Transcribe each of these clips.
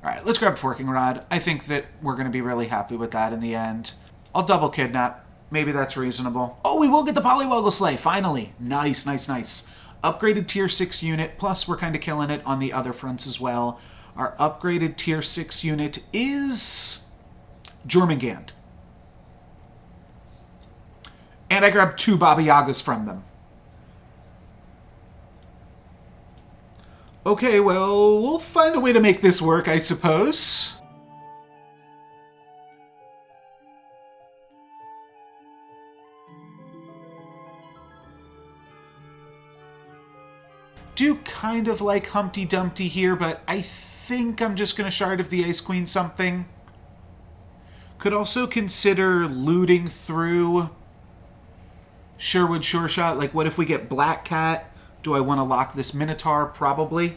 Alright, let's grab Forking Rod. I think that we're going to be really happy with that in the end. I'll double Kidnap. Maybe that's reasonable. Oh, we will get the Polywoggle Sleigh, finally. Nice, nice, nice. Upgraded tier 6 unit, plus we're kind of killing it on the other fronts as well. Our upgraded tier 6 unit is Jormungand. And I grabbed 2 Baba Yagas from them. Okay, well, we'll find a way to make this work, I suppose. Do kind of like Humpty Dumpty here, but I think I'm just going to Shard of the Ice Queen something. Could also consider looting through Sherwood Sure Shot. Like, what if we get Black Cat? Do I want to lock this Minotaur? Probably.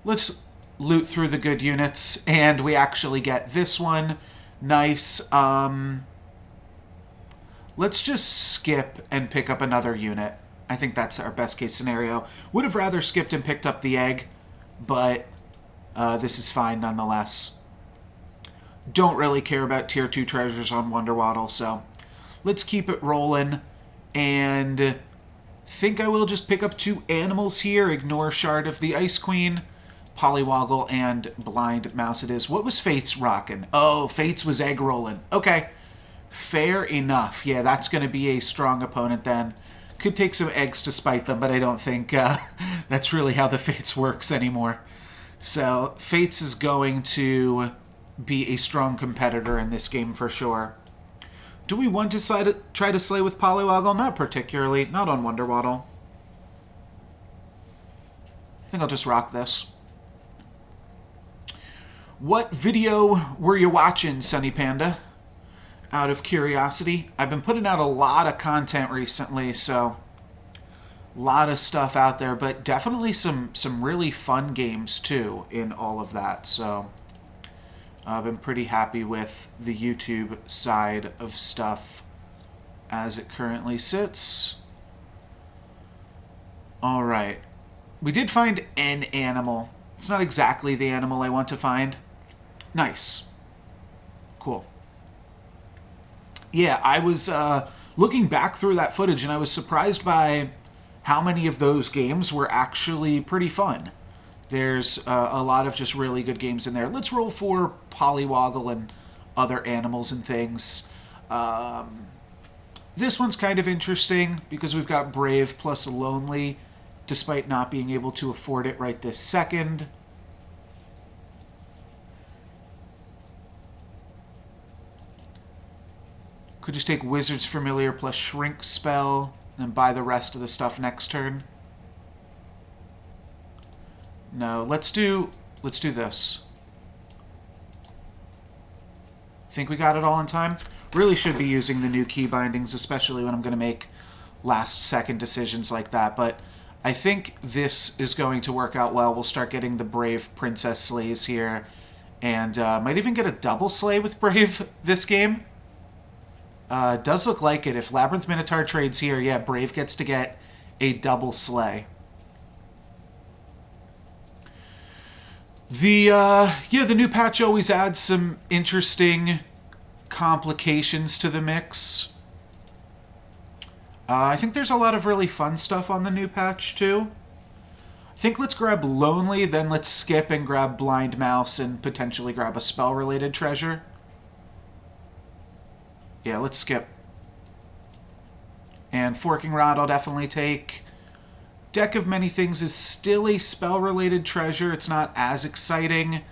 Let's loot through the good units, and we actually get this one. Nice. Let's just skip and pick up another unit. I think that's our best case scenario. Would have rather skipped and picked up the egg, but this is fine nonetheless. Don't really care about tier 2 treasures on Wonder Waddle, so let's keep it rolling. And think I will just pick up 2 animals here. Ignore Shard of the Ice Queen. Polywoggle and Blind Mouse it is. What was Fates rocking? Oh, Fates was egg rolling. Okay. Fair enough. Yeah, that's going to be a strong opponent then. Could take some eggs to spite them, but I don't think that's really how the Fates works anymore. So, Fates is going to be a strong competitor in this game for sure. Do we want to try to slay with Polywoggle? Not particularly. Not on Wonder Waddle. I think I'll just rock this. What video were you watching, Sunny Panda? Out of curiosity. I've been putting out a lot of content recently, so a lot of stuff out there, but definitely some really fun games too in all of that. So I've been pretty happy with the YouTube side of stuff as it currently sits. All right. We did find an animal. It's not exactly the animal I want to find. Nice. Cool. Yeah, I was looking back through that footage, and I was surprised by how many of those games were actually pretty fun. There's a lot of just really good games in there. Let's roll for Polywoggle and other animals and things. This one's kind of interesting because we've got Brave plus Lonely, despite not being able to afford it right this second. Could just take Wizard's Familiar plus Shrink Spell, and buy the rest of the stuff next turn. No, let's do this. Think we got it all in time? Really should be using the new key bindings, especially when I'm going to make last-second decisions like that. But I think this is going to work out well. We'll start getting the Brave Princess Slays here. And might even get a double slay with Brave this game. Does look like it. If Labyrinth Minotaur trades here, yeah, Brave gets to get a double slay. The new patch always adds some interesting complications to the mix. I think there's a lot of really fun stuff on the new patch, too. I think let's grab Lonely, then let's skip and grab Blind Mouse and potentially grab a spell-related treasure. Yeah, let's skip. And Forking Rod I'll definitely take. Deck of Many Things is still a spell-related treasure. It's not as exciting.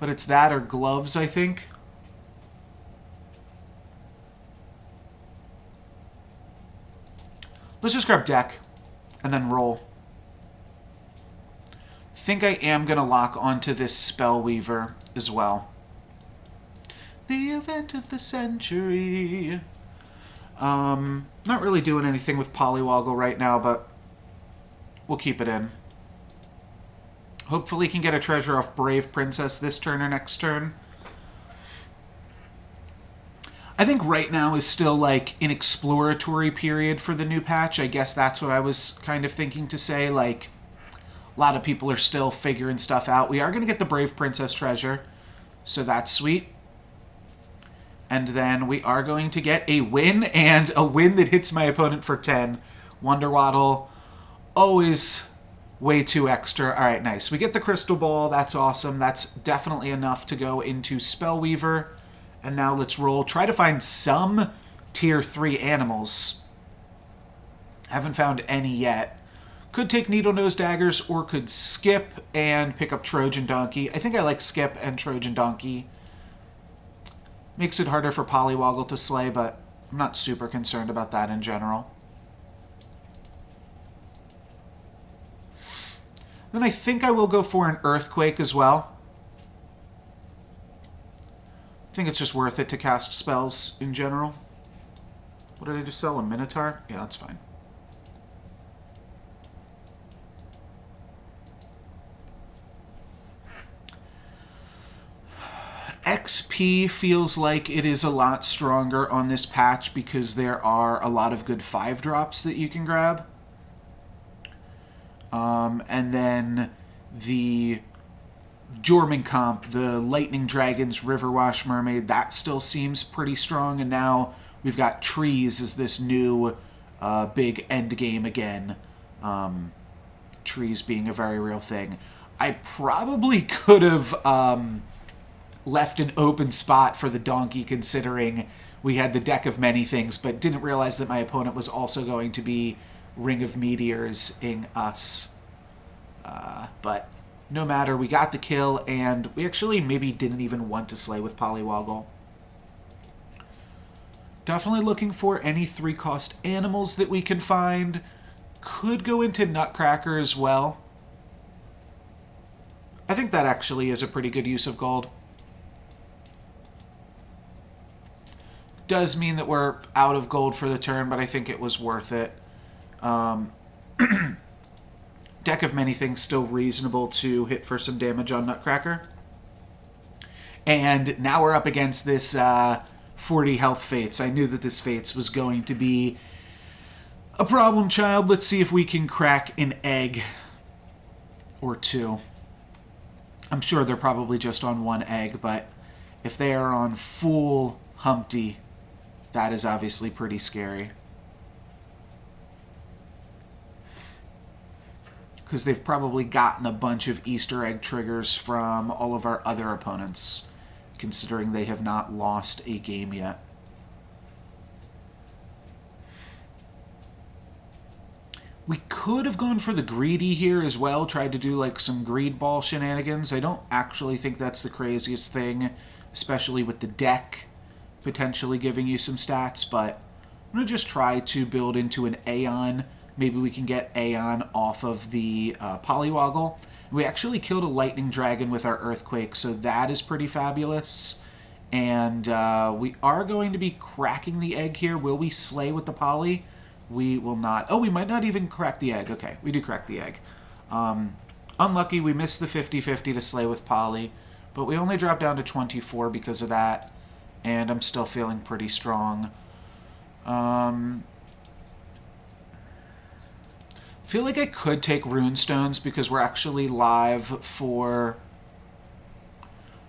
But it's that or Gloves, I think. Let's just grab Deck and then roll. I think I am going to lock onto this Spellweaver as well. The event of the century. Not really doing anything with Polywoggle right now, but we'll keep it in. Hopefully can get a treasure off Brave Princess this turn or next turn. I think right now is still like an exploratory period for the new patch. I guess that's what I was kind of thinking to say. Like, A lot of people are still figuring stuff out. We are going to get the Brave Princess treasure, so that's sweet. And then we are going to get a win, and a win that hits my opponent for 10. Wonder Waddle, always way too extra. All right, nice. We get the Crystal Ball. That's awesome. That's definitely enough to go into Spellweaver. And now let's roll. Try to find some Tier 3 animals. Haven't found any yet. Could take Needle-Nose Daggers or could skip and pick up Trojan Donkey. I think I like skip and Trojan Donkey. Makes it harder for Poliwoggle to slay, but I'm not super concerned about that in general. Then I think I will go for an Earthquake as well. I think it's just worth it to cast spells in general. What did I just sell? A Minotaur? Yeah, that's fine. XP feels like it is a lot stronger on this patch because there are a lot of good 5-drops that you can grab. And then the Jormunkamp, the Lightning Dragons, Riverwash Mermaid, that still seems pretty strong. And now we've got Trees as this new big end game again. Trees being a very real thing. I probably could have left an open spot for the Donkey considering we had the Deck of Many Things, but didn't realize that my opponent was also going to be Ring of Meteors-ing us. But no matter, we got the kill, and we actually maybe didn't even want to slay with Poliwoggle. Definitely looking for any 3-cost animals that we can find. Could go into Nutcracker as well. I think that actually is a pretty good use of gold. Does mean that we're out of gold for the turn, but I think it was worth it. Deck of Many Things still reasonable to hit for some damage on Nutcracker. And now we're up against this 40 health Fates. I knew that this Fates was going to be a problem child. Let's see if we can crack an egg or two. I'm sure they're probably just on one egg, but if they are on full Humpty, that is obviously pretty scary. Because they've probably gotten a bunch of Easter egg triggers from all of our other opponents, considering they have not lost a game yet. We could have gone for the Greedy here as well, tried to do like some Greed Ball shenanigans. I don't actually think that's the craziest thing, especially with the deck potentially giving you some stats, but I'm going to just try to build into an Aeon. Maybe we can get Aeon off of the Poliwoggle. We actually killed a Lightning Dragon with our Earthquake, so that is pretty fabulous. And we are going to be cracking the egg here. Will we slay with the Poly? We will not. Oh, we might not even crack the egg. Okay, we do crack the egg. Unlucky, we missed the 50-50 to slay with Poly, but we only dropped down to 24 because of that, and I'm still feeling pretty strong. Feel like I could take Runestones because we're actually live for...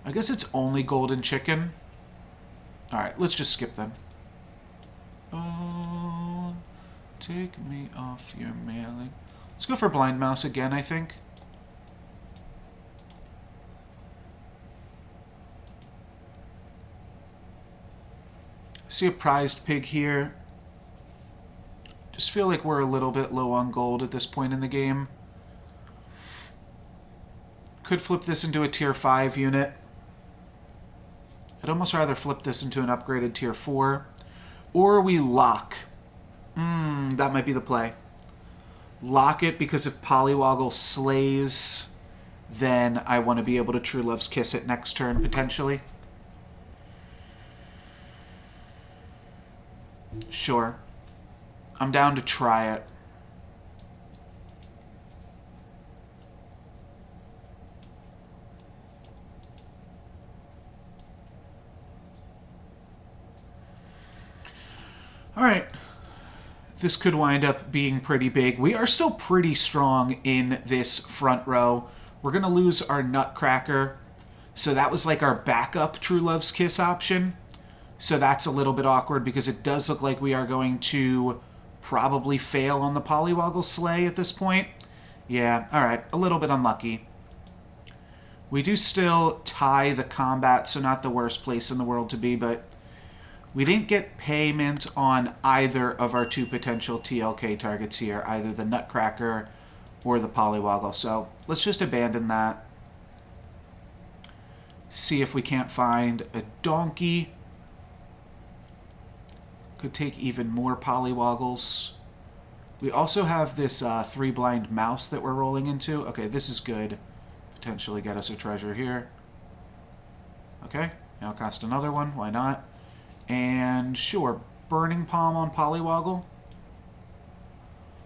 I guess it's only Golden Chicken. Alright, let's just skip them. Oh, take me off your mailing. Let's go for Blind Mouse again, I think. See a Prized Pig here. Just feel like we're a little bit low on gold at this point in the game. Could flip this into a tier 5 unit. I'd almost rather flip this into an upgraded tier 4. Or we lock. That might be the play. Lock it because if Poliwoggle slays, then I want to be able to True Love's Kiss it next turn, potentially. Sure. I'm down to try it. Alright. This could wind up being pretty big. We are still pretty strong in this front row. We're going to lose our Nutcracker. So that was like our backup True Love's Kiss option. So that's a little bit awkward because it does look like we are going to probably fail on the Pollywoggle Sleigh at this point. Yeah, alright, a little bit unlucky. We do still tie the combat, so not the worst place in the world to be, but we didn't get payment on either of our two potential TLK targets here, either the Nutcracker or the Pollywoggle. So let's just abandon that. See if we can't find a donkey. Could take even more Polywoggles. We also have this 3-blind mouse that we're rolling into. Okay, this is good. Potentially get us a treasure here. Okay, now cost another one. Why not? And sure, Burning Palm on Pollywoggle.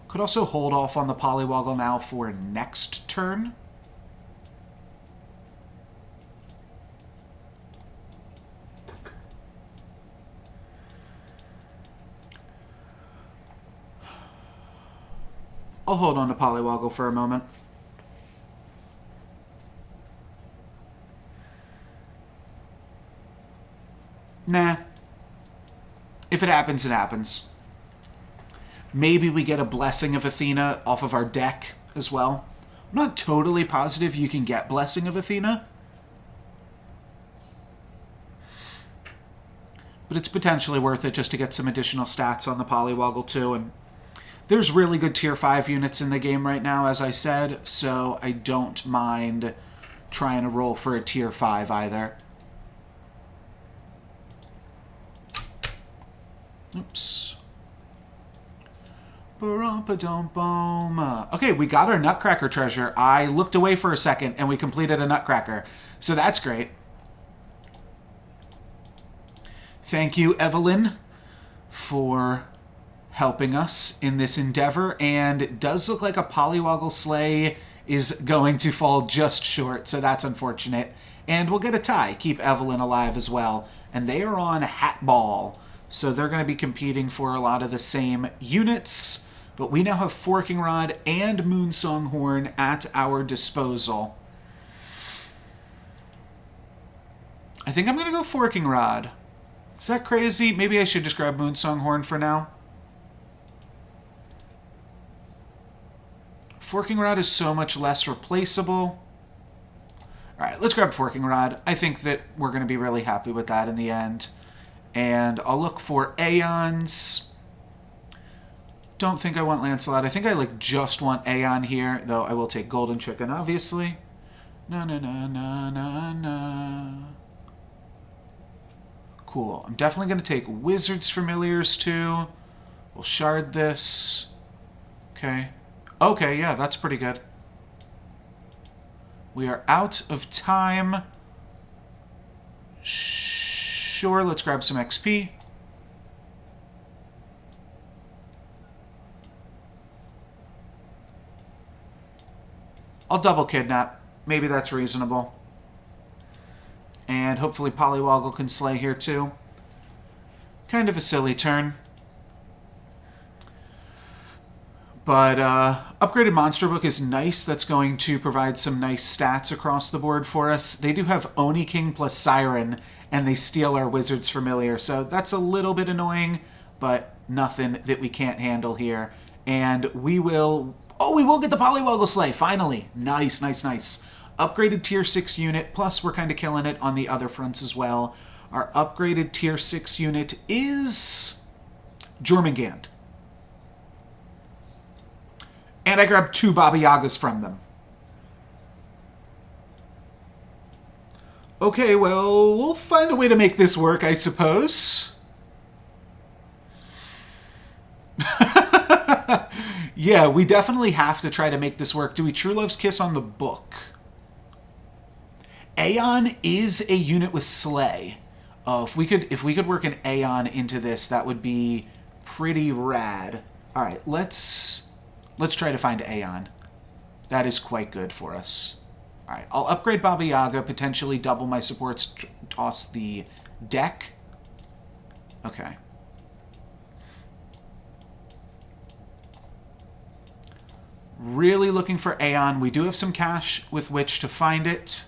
Could also hold off on the Pollywoggle now for next turn. I'll hold on to Pollywoggle for a moment. Nah. If it happens, it happens. Maybe we get a Blessing of Athena off of our deck as well. I'm not totally positive you can get Blessing of Athena. But it's potentially worth it just to get some additional stats on the Pollywoggle too. And there's really good tier 5 units in the game right now, as I said, so I don't mind trying to roll for a tier 5 either. Oops. Okay, we got our Nutcracker treasure. I looked away for a second and we completed a Nutcracker. So that's great. Thank you, Evelyn, for helping us in this endeavor. And it does look like a Pollywoggle Sleigh is going to fall just short, so that's unfortunate. And we'll get a tie. Keep Evelyn alive as well. And they are on Hatball. So they're going to be competing for a lot of the same units. But we now have Forking Rod and Moonsong Horn at our disposal. I think I'm going to go Forking Rod. Is that crazy? Maybe I should just grab Moonsong Horn for now. Forking Rod is so much less replaceable. Alright, let's grab Forking Rod. I think that we're going to be really happy with that in the end. And I'll look for Aeons. Don't think I want Lancelot. I think I just want Aeon here, though I will take Golden Chicken, obviously. Na na na na na na. Cool. I'm definitely going to take Wizard's Familiars too. We'll shard this. Okay. Okay, yeah, that's pretty good. We are out of time. Sure, let's grab some XP. I'll double kidnap. Maybe that's reasonable. And hopefully Pollywoggle can slay here too. Kind of a silly turn. But Upgraded Monster Book is nice. That's going to provide some nice stats across the board for us. They do have Oni King plus Siren, and they steal our Wizard's Familiar. So that's a little bit annoying, but nothing that we can't handle here. And we will... Oh, we will get the Pollywoggle Sleigh, finally. Nice, nice, nice. Upgraded tier 6 unit, plus we're kind of killing it on the other fronts as well. Our upgraded tier 6 unit is Jormungand. And I grabbed 2 Baba Yagas from them. Okay, well, we'll find a way to make this work, I suppose. Yeah, we definitely have to try to make this work. Do we True Love's Kiss on the book? Aeon is a unit with Slay. If we could work an Aeon into this, that would be pretty rad. All right, let's try to find Aeon. That is quite good for us. All right, I'll upgrade Baba Yaga, potentially double my supports, toss the deck. Okay. Really looking for Aeon. We do have some cash with which to find it.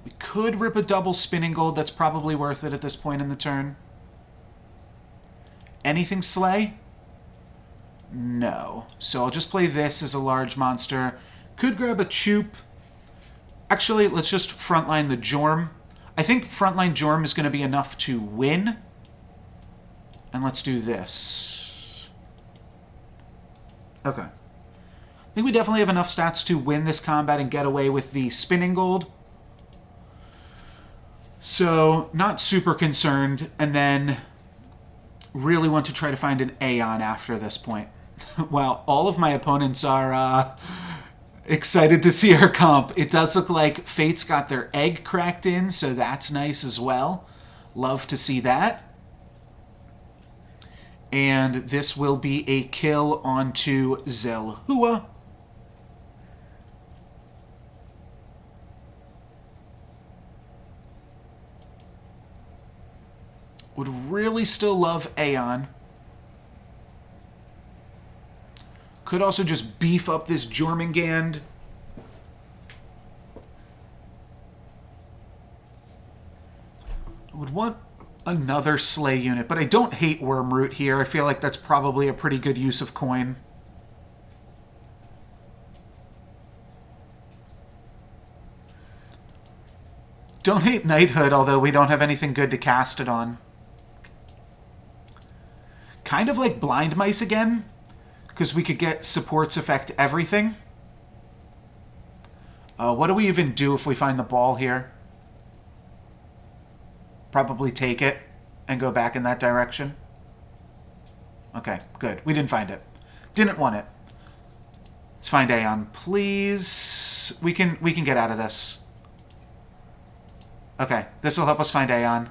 We could rip a double spinning gold. That's probably worth it at this point in the turn. Anything slay? No. So I'll just play this as a large monster. Could grab a Choop. Actually, let's just frontline the Jorm. I think frontline Jorm is going to be enough to win. And let's do this. Okay. I think we definitely have enough stats to win this combat and get away with the spinning gold. So, not super concerned. And then really want to try to find an Aeon after this point. Wow, all of my opponents are excited to see our comp. It does look like Fate's got their egg cracked in, so that's nice as well. Love to see that. And this will be a kill onto Zelhua. Would really still love Aeon. Could also just beef up this Jormungand. Would want another Slay unit, but I don't hate Wormroot here. I feel like that's probably a pretty good use of coin. Don't hate Knighthood, although we don't have anything good to cast it on. Kind of like Blind Mice again, because we could get supports affect everything. What do we even do if we find the ball here? Probably take it and go back in that direction. Okay, good. We didn't find it. Didn't want it. Let's find Aeon, please. We can get out of this. Okay, this will help us find Aeon.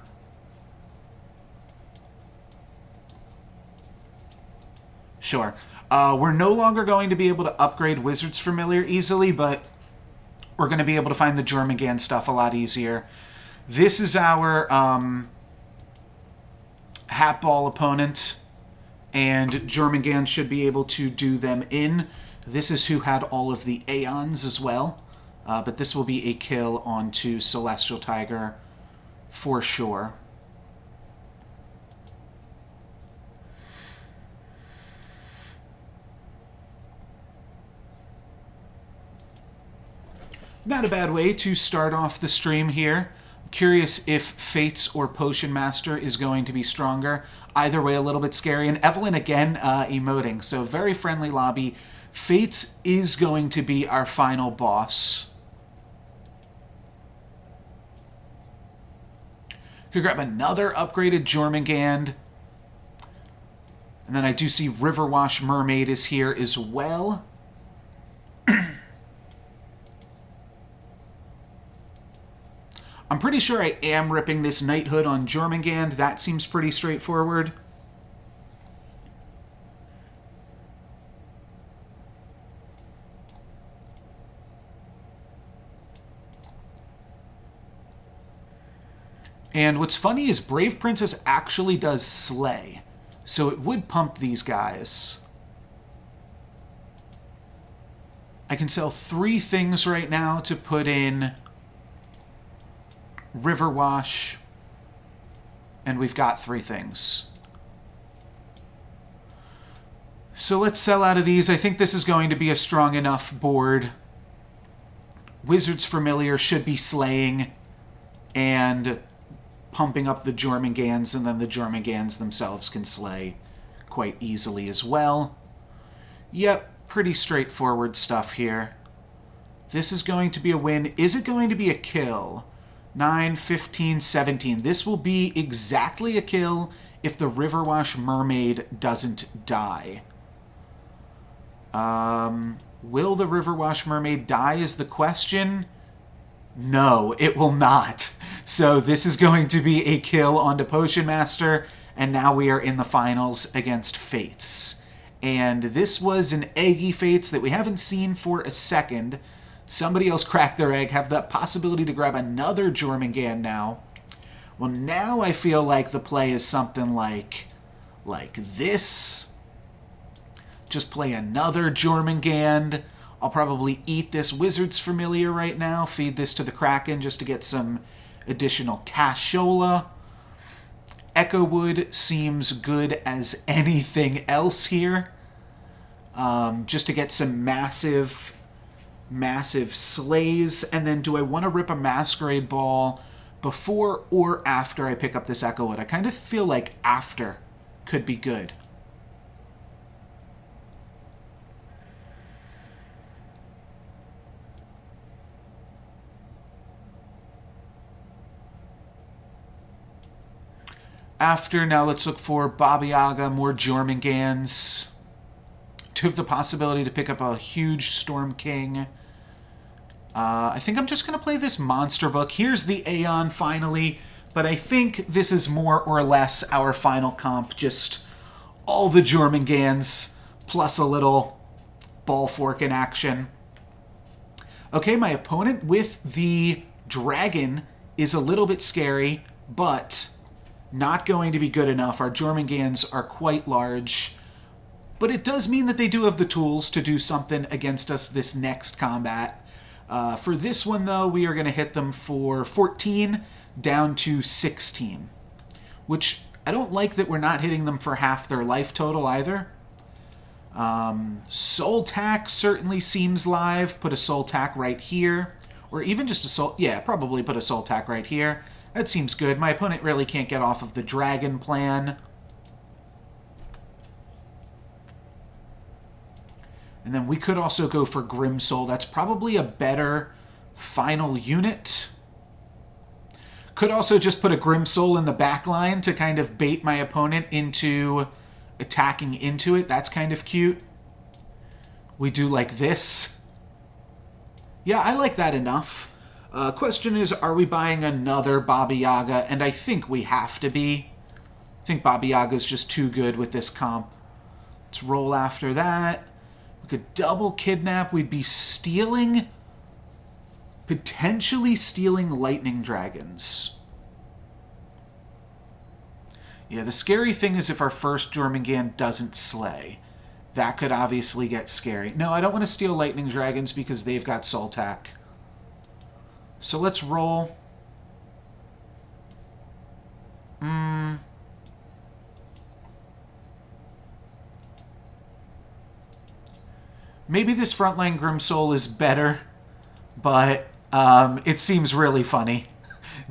Sure. We're no longer going to be able to upgrade Wizard's Familiar easily, but we're going to be able to find the Jormungand stuff a lot easier. This is our Hatball opponent, and Jormungand should be able to do them in. This is who had all of the Aeons as well, but this will be a kill onto Celestial Tiger for sure. Not a bad way to start off the stream here. Curious if Fates or Potion Master is going to be stronger. Either way, a little bit scary. And Evelyn again emoting. So very friendly lobby. Fates is going to be our final boss. Could grab another upgraded Jormungand. And then I do see Riverwash Mermaid is here as well. I'm pretty sure I am ripping this Knighthood on Jormungand. That seems pretty straightforward. And what's funny is Brave Princess actually does slay, so it would pump these guys. I can sell 3 things right now to put in Riverwash, and we've got 3 things. So let's sell out of these. I think this is going to be a strong enough board. Wizard's Familiar should be slaying and pumping up the Jormungands, and then the Jormungands themselves can slay quite easily as well. Yep, pretty straightforward stuff here. This is going to be a win. Is it going to be a kill? 9, 15, 17. This will be exactly a kill if the Riverwash Mermaid doesn't die. Will the Riverwash Mermaid die is the question. No, it will not. So this is going to be a kill onto Potion Master, and now we are in the finals against Fates. And this was an eggy Fates that we haven't seen for a second. Somebody else cracked their egg, have the possibility to grab another Jormungand now. Well, now I feel like the play is something like this. just play another Jormungand. I'll probably eat this Wizard's Familiar right now, feed this to the Kraken just to get some additional cashola. Echowood seems good as anything else here. Just to get some massive slays. And then do I want to rip a Masquerade Ball before or after I pick up this Echowood? I kind of feel like after could be good. After, now let's look for Baba Yaga, more Jormungands. To have the possibility to pick up a huge Storm King. I think I'm just going to play this Monster Book. Here's the Aeon finally, but I think this is more or less our final comp. Just all the Jormungands plus a little Ball Fork in action. Okay, my opponent with the Dragon is a little bit scary, but not going to be good enough. Our Jormungands are quite large, but it does mean that they do have the tools to do something against us this next combat. For this one, though, we are going to hit them for 14 down to 16, which I don't like that we're not hitting them for half their life total either. Soul Tack certainly seems live. Put a Soul Tack right here, or even just a Soul... Yeah, probably put a Soul Tack right here. That seems good. My opponent really can't get off of the Dragon plan. And then we could also go for Grimsoul. That's probably a better final unit. Could also just put a Grimsoul in the back line to kind of bait my opponent into attacking into it. That's kind of cute. We do like this. Yeah, I like that enough. Question is, are we buying another Baba Yaga? And I think we have to be. I think Baba Yaga is just too good with this comp. Let's roll after that. We could double kidnap. We'd be stealing, potentially stealing Lightning Dragons. Yeah, the scary thing is if our first Jormungand doesn't slay. That could obviously get scary. No, I don't want to steal Lightning Dragons because they've got Soul Tack. So let's roll. Maybe this frontline Grimsoul is better, but it seems really funny.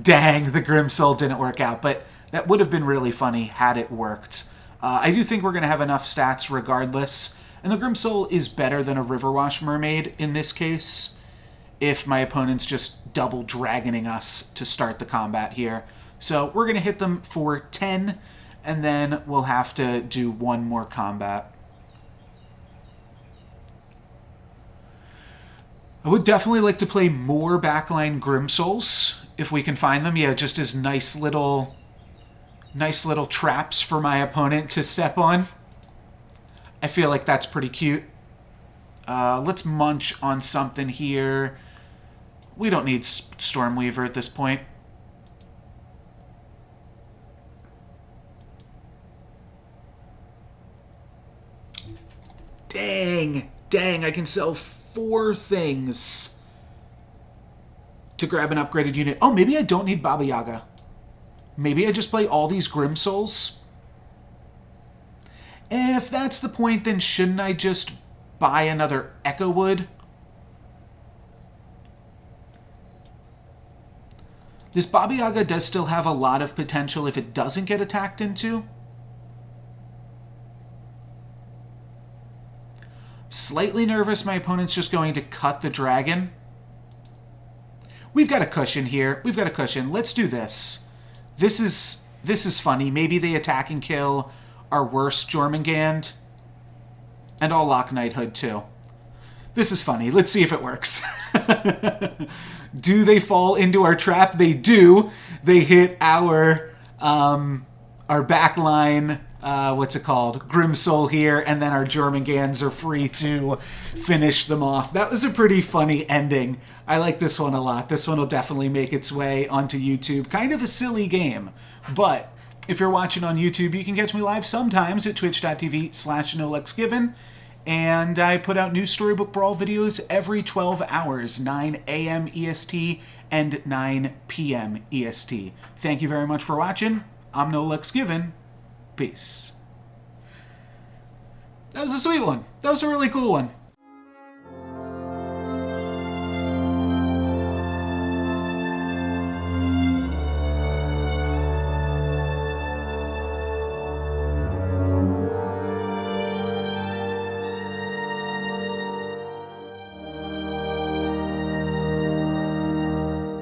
Dang, the Grimsoul didn't work out, but that would have been really funny had it worked. I do think we're going to have enough stats regardless, and the Grimsoul is better than a Riverwash Mermaid in this case, if my opponent's just double dragoning us to start the combat here. So we're going to hit them for 10, and then we'll have to do one more combat. I would definitely like to play more backline Grimsouls, if we can find them. Yeah, just as nice little traps for my opponent to step on. I feel like that's pretty cute. Let's munch on something here. We don't need Stormweaver at this point. Dang, I can sell 4 things to grab an upgraded unit. Oh, maybe I don't need Baba Yaga. Maybe I just play all these Grimsouls. If that's the point, then shouldn't I just buy another Echowood? This Baba Yaga does still have a lot of potential if it doesn't get attacked into. Slightly nervous my opponent's just going to cut the dragon. We've got a cushion here. We've got a cushion. Let's do this. This is funny. Maybe they attack and kill our worst Jormungand. And I'll lock Knighthood too. This is funny. Let's see if it works. Do they fall into our trap? They do. They hit our backline, what's it called? Grimsoul here, and then our Jormungands are free to finish them off. That was a pretty funny ending. I like this one a lot. This one will definitely make its way onto YouTube. Kind of a silly game, but if you're watching on YouTube, you can catch me live sometimes at twitch.tv/NoLucksGiven. And I put out new Storybook Brawl videos every 12 hours, 9 a.m. EST and 9 p.m. EST. Thank you very much for watching. I'm NoLucksGiven. Peace. That was a sweet one. That was a really cool one.